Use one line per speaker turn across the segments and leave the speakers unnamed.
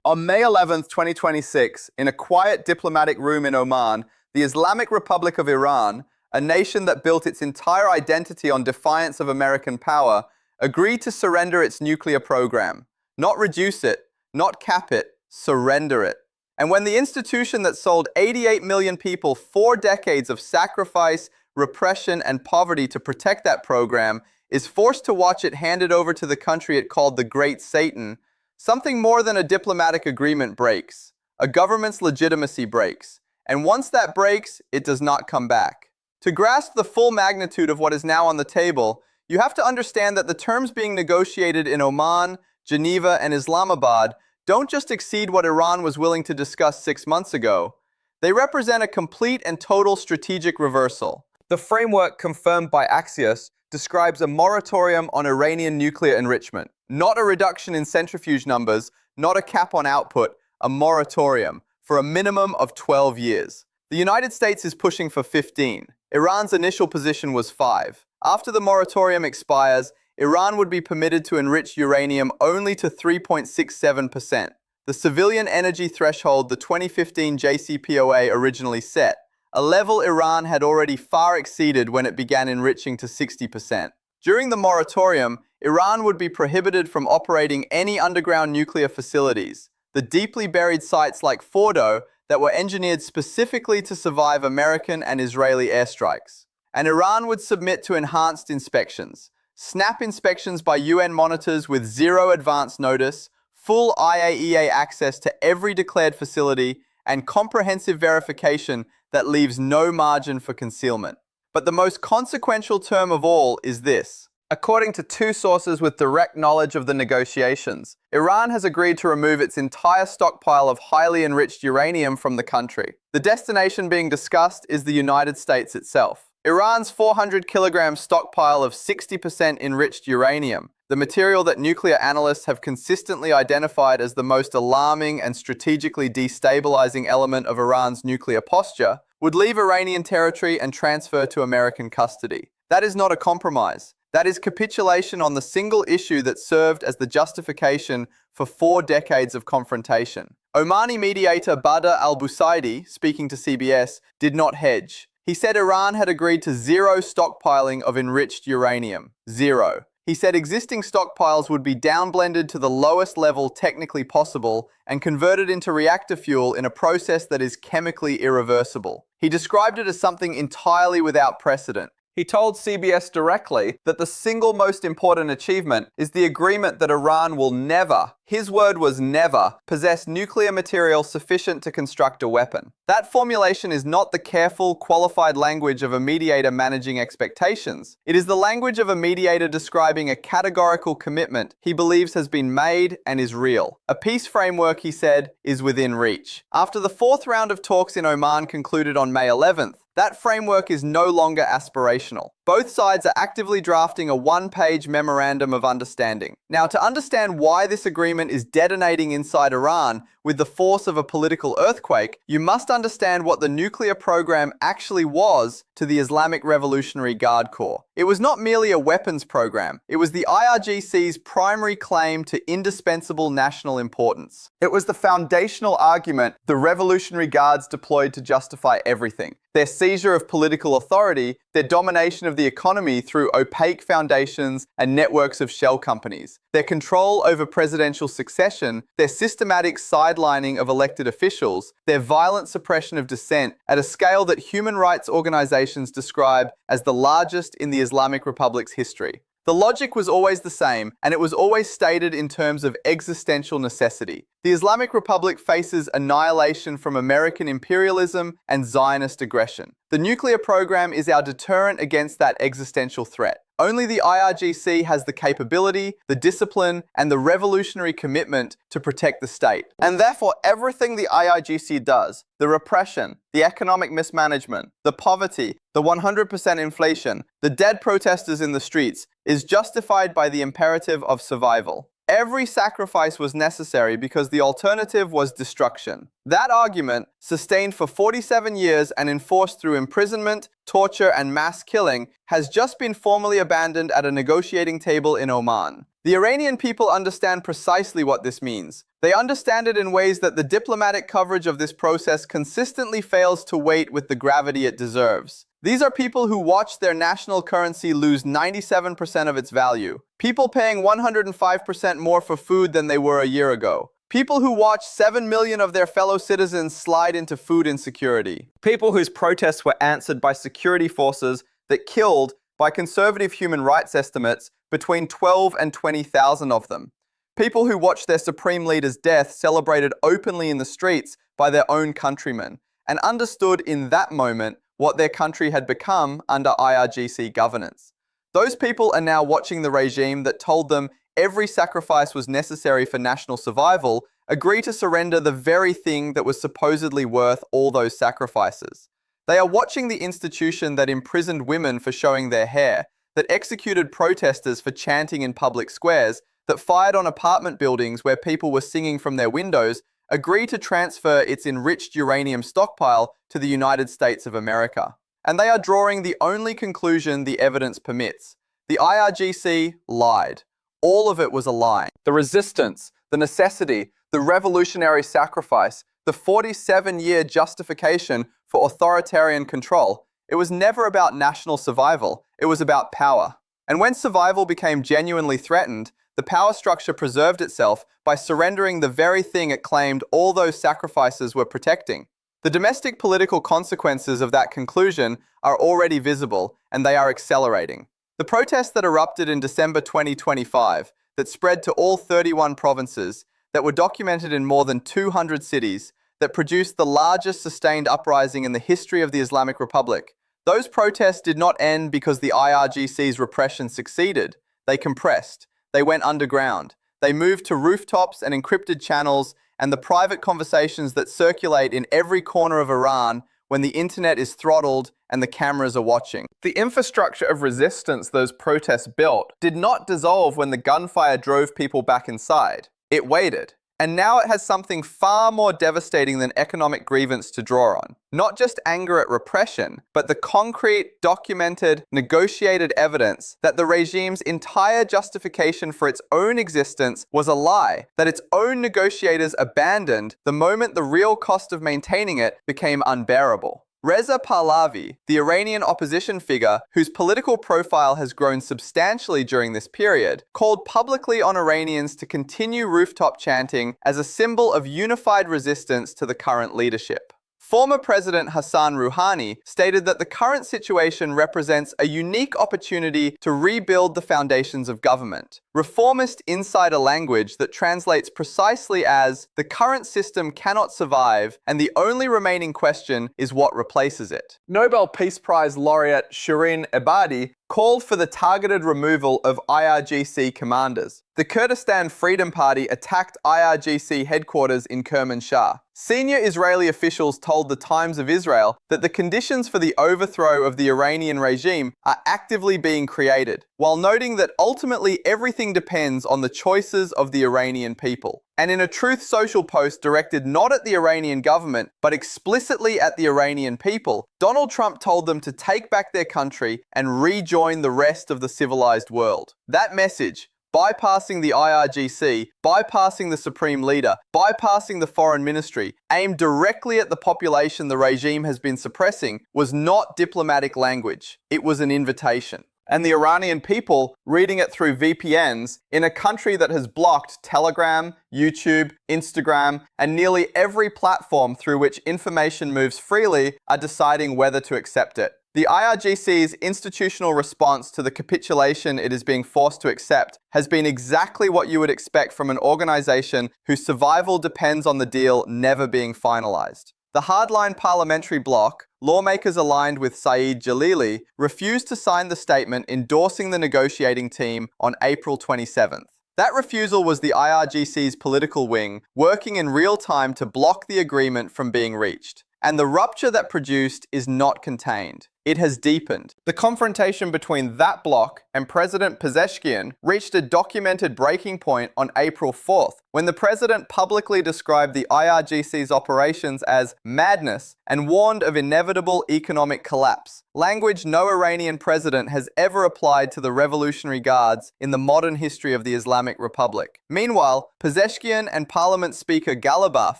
On May 11, 2026, in a quiet diplomatic room in Oman, the Islamic Republic of Iran, a nation that built its entire identity on defiance of American power, agreed to surrender its nuclear program. Not reduce it, not cap it, surrender it. And when the institution that sold 88 million people 4 decades of sacrifice, repression, and poverty to protect that program is forced to watch it handed over to the country it called the Great Satan, something more than a diplomatic agreement breaks. A government's legitimacy breaks. And once that breaks, it does not come back. To grasp the full magnitude of what is now on the table, you have to understand that the terms being negotiated in Oman, Geneva, and Islamabad don't just exceed what Iran was willing to discuss 6 months ago. They represent a complete and total strategic reversal. The framework confirmed by Axios describes a moratorium on Iranian nuclear enrichment. Not a reduction in centrifuge numbers, not a cap on output, a moratorium for a minimum of 12 years. The United States is pushing for 15. Iran's initial position was 5. After the moratorium expires, Iran would be permitted to enrich uranium only to 3.67%, the civilian energy threshold the 2015 JCPOA originally set, a level Iran had already far exceeded when it began enriching to 60%. During the moratorium, Iran would be prohibited from operating any underground nuclear facilities, the deeply buried sites like Fordo that were engineered specifically to survive American and Israeli airstrikes. And Iran would submit to enhanced inspections, snap inspections by UN monitors with zero advance notice, full IAEA access to every declared facility, and comprehensive verification that leaves no margin for concealment. But the most consequential term of all is this. According to 2 sources with direct knowledge of the negotiations, Iran has agreed to remove its entire stockpile of highly enriched uranium from the country. The destination being discussed is the United States itself. Iran's 400 kilogram stockpile of 60% enriched uranium, the material that nuclear analysts have consistently identified as the most alarming and strategically destabilizing element of Iran's nuclear posture, would leave Iranian territory and transfer to American custody. That is not a compromise. That is capitulation on the single issue that served as the justification for 4 decades of confrontation. Omani mediator Badr al-Busaidi, speaking to CBS, did not hedge. He said Iran had agreed to zero stockpiling of enriched uranium. Zero. He said existing stockpiles would be downblended to the lowest level technically possible and converted into reactor fuel in a process that is chemically irreversible. He described it as something entirely without precedent. He told CBS directly that the single most important achievement is the agreement that Iran will never, his word was never, possess nuclear material sufficient to construct a weapon. That formulation is not the careful, qualified language of a mediator managing expectations. It is the language of a mediator describing a categorical commitment he believes has been made and is real. A peace framework, he said, is within reach. After the 4th round of talks in Oman concluded on May 11th, that framework is no longer aspirational. Both sides are actively drafting a 1-page memorandum of understanding. Now, to understand why this agreement is detonating inside Iran with the force of a political earthquake, you must understand what the nuclear program actually was to the Islamic Revolutionary Guard Corps. It was not merely a weapons program. It was the IRGC's primary claim to indispensable national importance. It was the foundational argument the Revolutionary Guards deployed to justify everything. Their seizure of political authority, their domination of the economy through opaque foundations and networks of shell companies, their control over presidential succession, their systematic sidelining of elected officials, their violent suppression of dissent at a scale that human rights organizations describe as the largest in the Islamic Republic's history. The logic was always the same, and it was always stated in terms of existential necessity. The Islamic Republic faces annihilation from American imperialism and Zionist aggression. The nuclear program is our deterrent against that existential threat. Only the IRGC has the capability, the discipline, and the revolutionary commitment to protect the state. And therefore, everything the IRGC does, the repression, the economic mismanagement, the poverty, the 100% inflation, the dead protesters in the streets, is justified by the imperative of survival. Every sacrifice was necessary because the alternative was destruction. That argument, sustained for 47 years and enforced through imprisonment, torture, and mass killing, has just been formally abandoned at a negotiating table in Oman. The Iranian people understand precisely what this means. They understand it in ways that the diplomatic coverage of this process consistently fails to weight with the gravity it deserves. These are people who watched their national currency lose 97% of its value. People paying 105% more for food than they were a year ago. People who watched 7 million of their fellow citizens slide into food insecurity. People whose protests were answered by security forces that killed, by conservative human rights estimates, between 12 and 20,000 of them. People who watched their supreme leader's death celebrated openly in the streets by their own countrymen, and understood in that moment what their country had become under IRGC governance. Those people are now watching the regime that told them every sacrifice was necessary for national survival agree to surrender the very thing that was supposedly worth all those sacrifices. They are watching the institution that imprisoned women for showing their hair, that executed protesters for chanting in public squares, that fired on apartment buildings where people were singing from their windows, agree to transfer its enriched uranium stockpile to the United States of America. And they are drawing the only conclusion the evidence permits. The IRGC lied. All of it was a lie. The resistance, the necessity, the revolutionary sacrifice, the 47-year justification for authoritarian control. It was never about national survival, it was about power. And when survival became genuinely threatened, the power structure preserved itself by surrendering the very thing it claimed all those sacrifices were protecting. The domestic political consequences of that conclusion are already visible, and they are accelerating. The protests that erupted in December 2025, that spread to all 31 provinces, that were documented in more than 200 cities, that produced the largest sustained uprising in the history of the Islamic Republic. Those protests did not end because the IRGC's repression succeeded. They compressed. They went underground. They moved to rooftops and encrypted channels and the private conversations that circulate in every corner of Iran when the internet is throttled and the cameras are watching. The infrastructure of resistance those protests built did not dissolve when the gunfire drove people back inside. It waited. And now it has something far more devastating than economic grievance to draw on. Not just anger at repression, but the concrete, documented, negotiated evidence that the regime's entire justification for its own existence was a lie, that its own negotiators abandoned the moment the real cost of maintaining it became unbearable. Reza Pahlavi, the Iranian opposition figure whose political profile has grown substantially during this period, called publicly on Iranians to continue rooftop chanting as a symbol of unified resistance to the current leadership. Former President Hassan Rouhani stated that the current situation represents a unique opportunity to rebuild the foundations of government. Reformist insider language that translates precisely as, the current system cannot survive and the only remaining question is what replaces it. Nobel Peace Prize laureate Shirin Ebadi called for the targeted removal of IRGC commanders. The Kurdistan Freedom Party attacked IRGC headquarters in Kermanshah. Senior Israeli officials told the Times of Israel that the conditions for the overthrow of the Iranian regime are actively being created, while noting that ultimately everything depends on the choices of the Iranian people. And in a Truth Social post directed not at the Iranian government, but explicitly at the Iranian people, Donald Trump told them to take back their country and rejoin the rest of the civilized world. That message, bypassing the IRGC, bypassing the Supreme Leader, bypassing the Foreign Ministry, aimed directly at the population the regime has been suppressing, was not diplomatic language. It was an invitation. And the Iranian people, reading it through VPNs, in a country that has blocked Telegram, YouTube, Instagram, and nearly every platform through which information moves freely, are deciding whether to accept it. The IRGC's institutional response to the capitulation it is being forced to accept has been exactly what you would expect from an organization whose survival depends on the deal never being finalized. The hardline parliamentary bloc, lawmakers aligned with Saeed Jalili, refused to sign the statement endorsing the negotiating team on April 27th. That refusal was the IRGC's political wing working in real time to block the agreement from being reached. And the rupture that produced is not contained. it has deepened. The confrontation between that bloc and President Pezeshkian reached a documented breaking point on April 4th, when the president publicly described the IRGC's operations as madness and warned of inevitable economic collapse, language no Iranian president has ever applied to the Revolutionary Guards in the modern history of the Islamic Republic. Meanwhile, Pezeshkian and Parliament Speaker Galibaf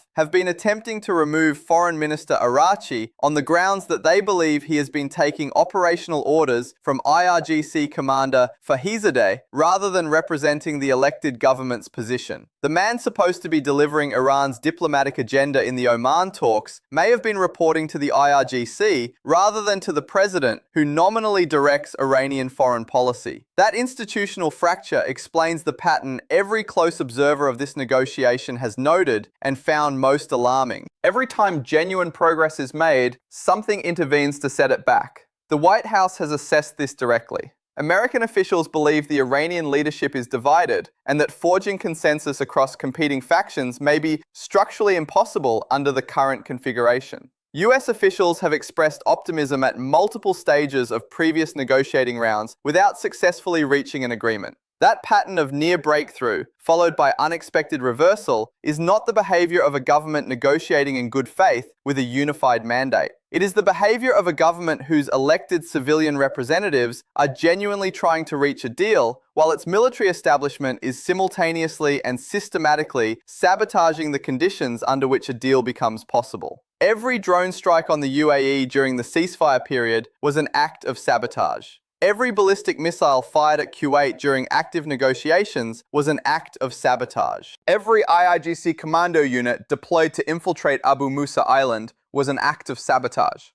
have been attempting to remove Foreign Minister Arachi on the grounds that they believe he has been taking operational orders from IRGC Commander Fahizadeh rather than representing the elected government's position. The man supposed to be delivering Iran's diplomatic agenda in the Oman talks may have been reporting to the IRGC rather than to the president, who nominally directs Iranian foreign policy. That institutional fracture explains the pattern every close observer of this negotiation has noted and found most alarming. Every time genuine progress is made, something intervenes to set it back. The White House has assessed this directly. American officials believe the Iranian leadership is divided and that forging consensus across competing factions may be structurally impossible under the current configuration. US officials have expressed optimism at multiple stages of previous negotiating rounds without successfully reaching an agreement. That pattern of near breakthrough, followed by unexpected reversal, is not the behavior of a government negotiating in good faith with a unified mandate. It is the behavior of a government whose elected civilian representatives are genuinely trying to reach a deal, while its military establishment is simultaneously and systematically sabotaging the conditions under which a deal becomes possible. Every drone strike on the UAE during the ceasefire period was an act of sabotage. Every ballistic missile fired at Kuwait during active negotiations was an act of sabotage. Every IRGC commando unit deployed to infiltrate Abu Musa Island was an act of sabotage.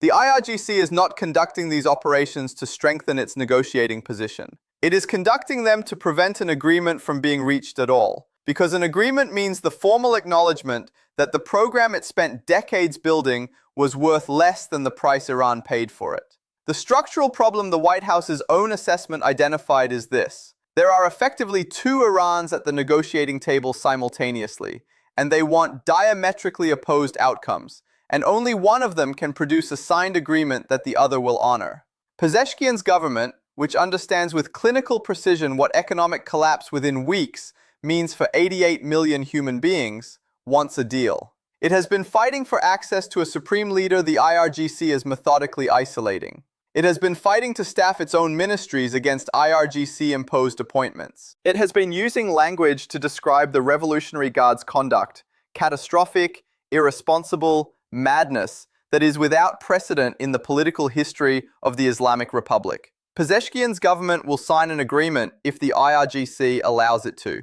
The IRGC is not conducting these operations to strengthen its negotiating position. It is conducting them to prevent an agreement from being reached at all, because an agreement means the formal acknowledgement that the program it spent decades building was worth less than the price Iran paid for it. The structural problem the White House's own assessment identified is this: there are effectively two Irans at the negotiating table simultaneously, and they want diametrically opposed outcomes, and only one of them can produce a signed agreement that the other will honor. Pezeshkian's government, which understands with clinical precision what economic collapse within weeks means for 88 million human beings, wants a deal. It has been fighting for access to a supreme leader the IRGC is methodically isolating. It has been fighting to staff its own ministries against IRGC-imposed appointments. It has been using language to describe the Revolutionary Guard's conduct, catastrophic, irresponsible, madness, that is without precedent in the political history of the Islamic Republic. Pezeshkian's government will sign an agreement if the IRGC allows it to.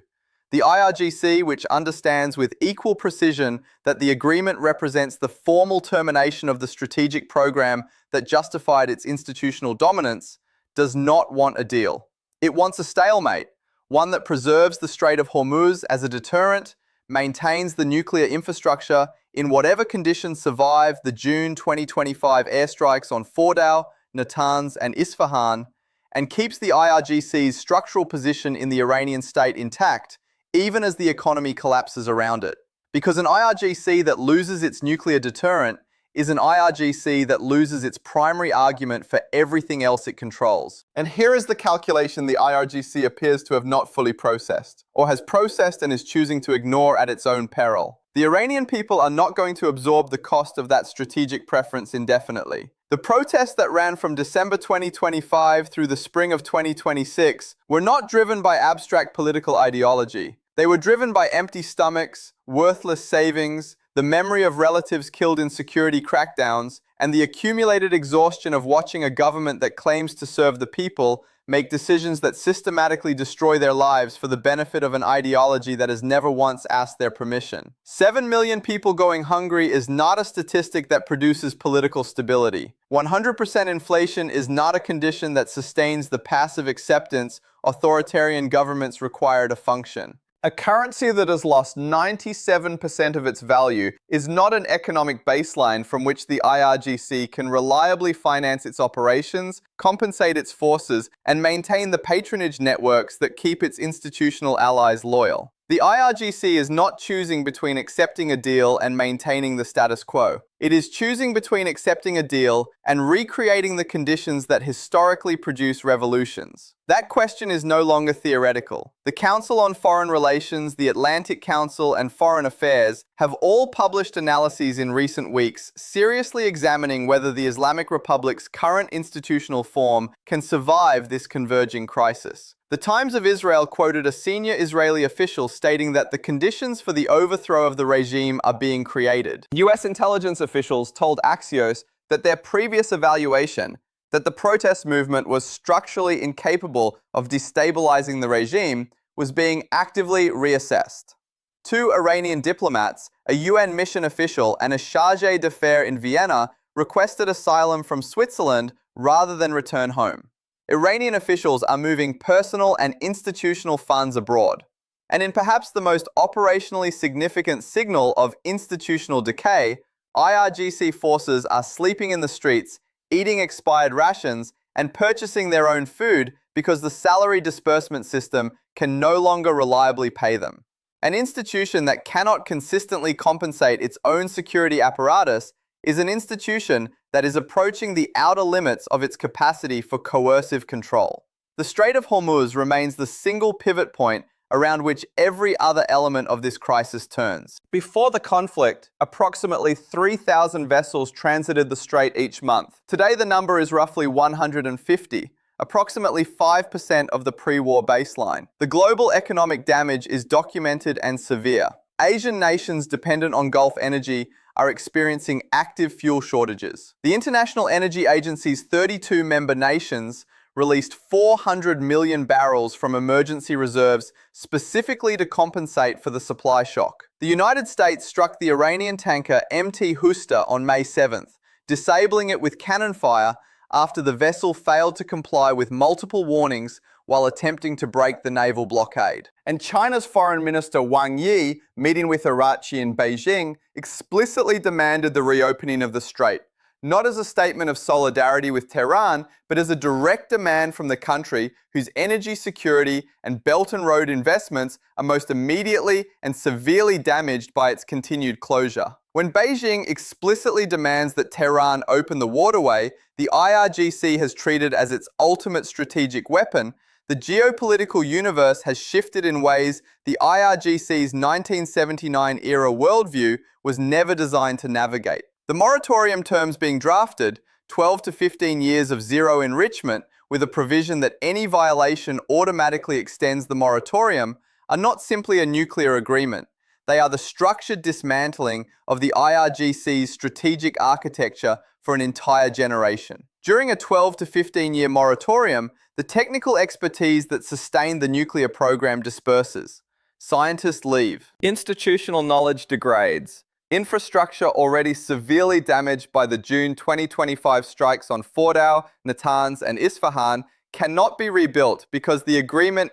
The IRGC, which understands with equal precision that the agreement represents the formal termination of the strategic program that justified its institutional dominance, does not want a deal. It wants a stalemate, one that preserves the Strait of Hormuz as a deterrent, maintains the nuclear infrastructure in whatever conditions survive the June 2025 airstrikes on Fordow, Natanz, and Isfahan, and keeps the IRGC's structural position in the Iranian state intact, even as the economy collapses around it. Because an IRGC that loses its nuclear deterrent is an IRGC that loses its primary argument for everything else it controls. And here is the calculation the IRGC appears to have not fully processed, or has processed and is choosing to ignore at its own peril. The Iranian people are not going to absorb the cost of that strategic preference indefinitely. The protests that ran from December 2025 through the spring of 2026 were not driven by abstract political ideology. They were driven by empty stomachs, worthless savings, the memory of relatives killed in security crackdowns, and the accumulated exhaustion of watching a government that claims to serve the people make decisions that systematically destroy their lives for the benefit of an ideology that has never once asked their permission. 7 million people going hungry is not a statistic that produces political stability. 100% inflation is not a condition that sustains the passive acceptance authoritarian governments require to function. A currency that has lost 97% of its value is not an economic baseline from which the IRGC can reliably finance its operations, compensate its forces, and maintain the patronage networks that keep its institutional allies loyal. The IRGC is not choosing between accepting a deal and maintaining the status quo. It is choosing between accepting a deal and recreating the conditions that historically produce revolutions. That question is no longer theoretical. The Council on Foreign Relations, the Atlantic Council, and Foreign Affairs have all published analyses in recent weeks seriously examining whether the Islamic Republic's current institutional form can survive this converging crisis. The Times of Israel quoted a senior Israeli official stating that the conditions for the overthrow of the regime are being created. US intelligence officials told Axios that their previous evaluation that the protest movement was structurally incapable of destabilizing the regime was being actively reassessed. Two Iranian diplomats, a UN mission official, and a chargé d'affaires in Vienna requested asylum from Switzerland rather than return home. Iranian officials are moving personal and institutional funds abroad. And in perhaps the most operationally significant signal of institutional decay, IRGC forces are sleeping in the streets, eating expired rations, and purchasing their own food because the salary disbursement system can no longer reliably pay them. An institution that cannot consistently compensate its own security apparatus is an institution that is approaching the outer limits of its capacity for coercive control. The Strait of Hormuz remains the single pivot point around which every other element of this crisis turns. Before the conflict, approximately 3,000 vessels transited the strait each month. Today, the number is roughly 150, approximately 5% of the pre-war baseline. The global economic damage is documented and severe. Asian nations dependent on Gulf energy are experiencing active fuel shortages. The International Energy Agency's 32 member nations released 400 million barrels from emergency reserves specifically to compensate for the supply shock. The United States struck the Iranian tanker MT Husta on May 7th, disabling it with cannon fire after the vessel failed to comply with multiple warnings while attempting to break the naval blockade. And China's Foreign Minister Wang Yi, meeting with Arachi in Beijing, explicitly demanded the reopening of the strait, not as a statement of solidarity with Tehran, but as a direct demand from the country whose energy security and Belt and Road investments are most immediately and severely damaged by its continued closure. When Beijing explicitly demands that Tehran open the waterway, the IRGC has treated as its ultimate strategic weapon, the geopolitical universe has shifted in ways the IRGC's 1979-era worldview was never designed to navigate. The moratorium terms being drafted, 12 to 15 years of zero enrichment, with a provision that any violation automatically extends the moratorium, are not simply a nuclear agreement. They are the structured dismantling of the IRGC's strategic architecture for an entire generation. During a 12 to 15-year moratorium, the technical expertise that sustained the nuclear program disperses. Scientists leave. Institutional knowledge degrades. Infrastructure already severely damaged by the June 2025 strikes on Fordow, Natanz, and Isfahan cannot be rebuilt because the agreement